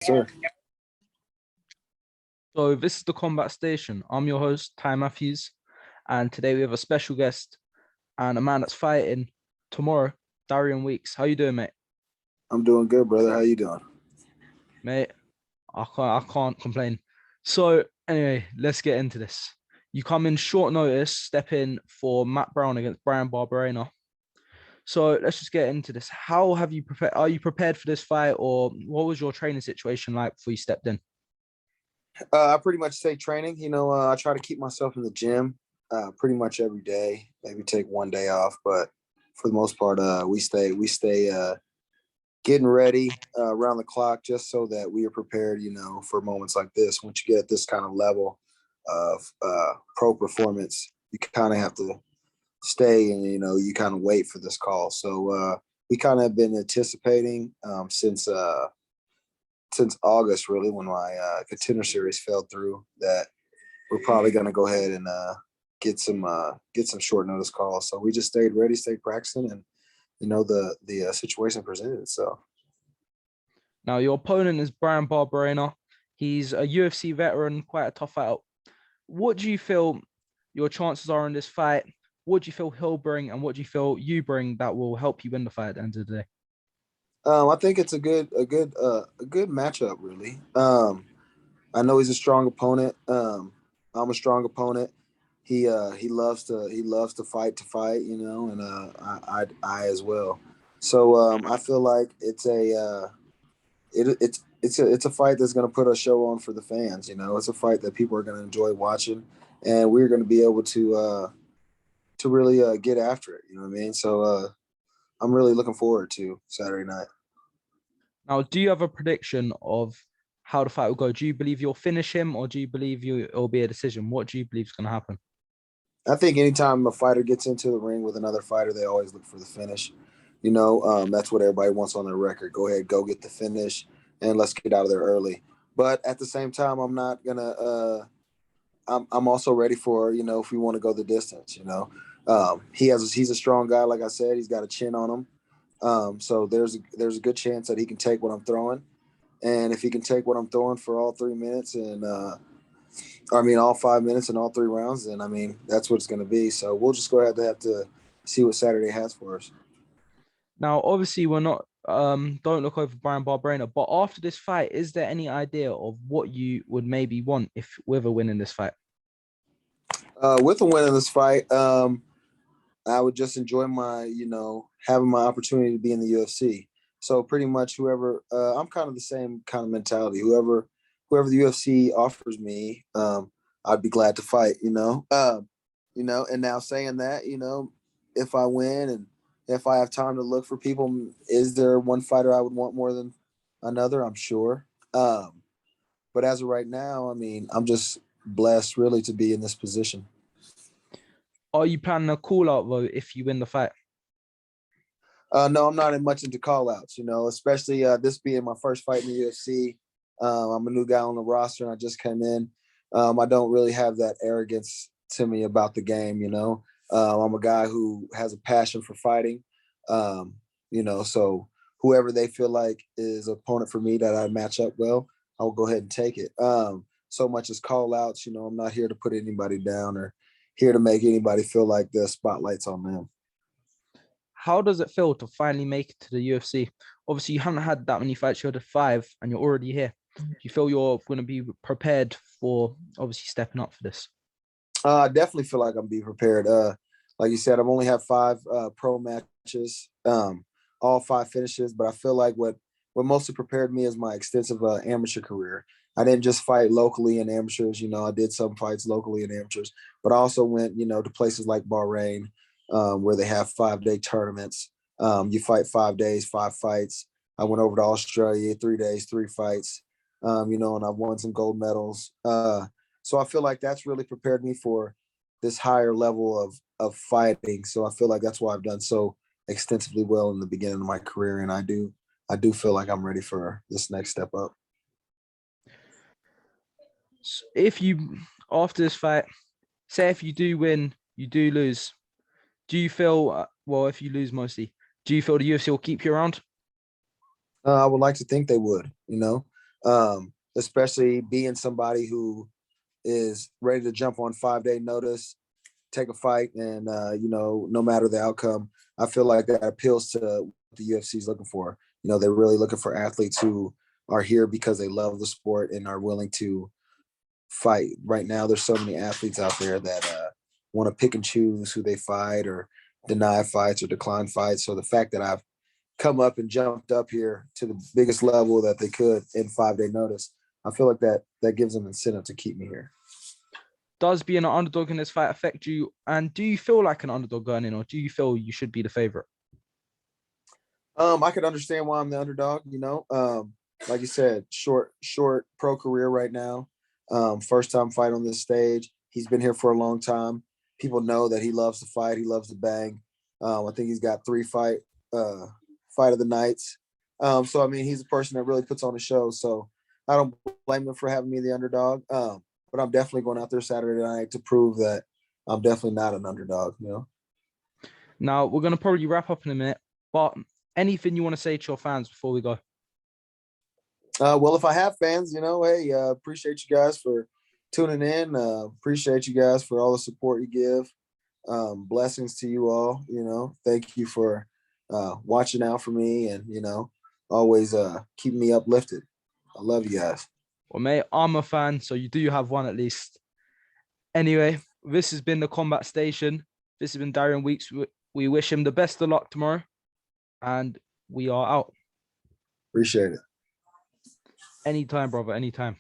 Sure. So this is the Combat Station. I'm your host, Ty Matthews, and today we have a special guest and a man that's fighting tomorrow, Darian Weeks. How you doing, mate? I'm doing good, brother. How you doing? Mate, I can't complain. So anyway, let's get into this. You come in short notice, step in for Matt Brown against Bryan Barberena. So let's just get into this. How have you prepared? Are you prepared for this fight, or what was your training situation like before you stepped in? I pretty much stay training. I try to keep myself in the gym pretty much every day. Maybe take one day off, but for the most part, we stay getting ready around the clock just so that we are prepared. For moments like this. Once you get at this kind of level of pro performance, you kind of have to stay and you kind of wait for this call. So we kind of have been anticipating since August, really, when my contender series fell through, that we're probably going to go ahead and get some short notice calls. So we just stayed ready, stayed practicing, and the situation presented itself. Now, your opponent is Bryan Barberena. He's a UFC veteran, quite a tough fighter. What do you feel your chances are in this fight? What do you feel he'll bring, and what do you feel you bring that will help you win the fight at the end of the day? I think it's a good matchup, really. I know he's a strong opponent. I'm a strong opponent. He loves to fight, and I as well. So I feel like it's a fight that's going to put a show on for the fans. It's a fight that people are going to enjoy watching, and we're going to be able to really get after it. You know what I mean? So I'm really looking forward to Saturday night. Now, do you have a prediction of how the fight will go? Do you believe you'll finish him, or do you believe it'll be a decision? What do you believe is going to happen? I think anytime a fighter gets into the ring with another fighter, they always look for the finish. That's what everybody wants on their record. Go ahead, go get the finish, and let's get out of there early. But at the same time, I'm not gonna. I'm also ready for if we want to go the distance. He's a strong guy. Like I said, he's got a chin on him. So there's a good chance that he can take what I'm throwing, and if he can take what I'm throwing for all 3 minutes and all 5 minutes and all 3 rounds, then that's what it's going to be. So we'll just go ahead and have to see what Saturday has for us. Now, obviously, we're not don't look over Bryan Barberena, but after this fight, is there any idea of what you would maybe want if with a win in this fight? With a win in this fight, I would just enjoy having my opportunity to be in the UFC. So pretty much whoever, I'm kind of the same kind of mentality. Whoever the UFC offers me, I'd be glad to fight. And now saying that, if I win and if I have time to look for people, is there one fighter I would want more than another? I'm sure. But as of right now, I'm just blessed really to be in this position. Are you planning a call out though if you win the fight? No, I'm not much into call outs, especially this being my first fight in the UFC. I'm a new guy on the roster and I just came in. I don't really have that arrogance to me about the game, I'm a guy who has a passion for fighting, so whoever they feel like is an opponent for me that I match up well, I'll go ahead and take it. So much as call outs, I'm not here to put anybody down or here to make anybody feel like the spotlight's on them. How does it feel to finally make it to the UFC? Obviously, you haven't had that many fights. You had 5, and you're already here. Do you feel you're going to be prepared for obviously stepping up for this? I definitely feel like I'm being prepared. Like you said, I've only had 5 pro matches, all 5 finishes. But I feel like what mostly prepared me is my extensive amateur career. I didn't just fight locally in amateurs. I did some fights locally in amateurs, but I also went, to places like Bahrain, where they have 5-day tournaments. You fight 5 days, 5 fights. I went over to Australia, 3 days, 3 fights, and I've won some gold medals. So I feel like that's really prepared me for this higher level of fighting. So I feel like that's why I've done so extensively well in the beginning of my career. And I do feel like I'm ready for this next step up. If you, after this fight, say if you do win, you do lose, do you feel, if you lose mostly, do you feel the UFC will keep you around? I would like to think they would, especially being somebody who is ready to jump on 5-day notice, take a fight, and no matter the outcome, I feel like that appeals to what the UFC is looking for. They're really looking for athletes who are here because they love the sport and are willing to fight. Right now, there's so many athletes out there that want to pick and choose who they fight or deny fights or decline fights. So the fact that I've come up and jumped up here to the biggest level that they could in 5-day notice, I feel like that gives them incentive to keep me here. Does being an underdog in this fight affect you? And do you feel like an underdog going in, or do you feel you should be the favorite? I could understand why I'm the underdog. Like you said, short pro career right now. First time fight on this stage. He's been here for a long time. People know that he loves to fight. He loves to bang. I think he's got 3 fight of the nights. So I mean, he's a person that really puts on a show. So I don't blame him for having me the underdog. But I'm definitely going out there Saturday night to prove that I'm definitely not an underdog. Now, we're going to probably wrap up in a minute, but anything you want to say to your fans before we go? Well, if I have fans, hey, appreciate you guys for tuning in. Appreciate you guys for all the support you give. Blessings to you all. Thank you for watching out for me and, always keeping me uplifted. I love you guys. Well, mate, I'm a fan, so you do have one at least. Anyway, this has been the Combat Station. This has been Darian Weeks. We wish him the best of luck tomorrow, and we are out. Appreciate it. Anytime, brother, anytime.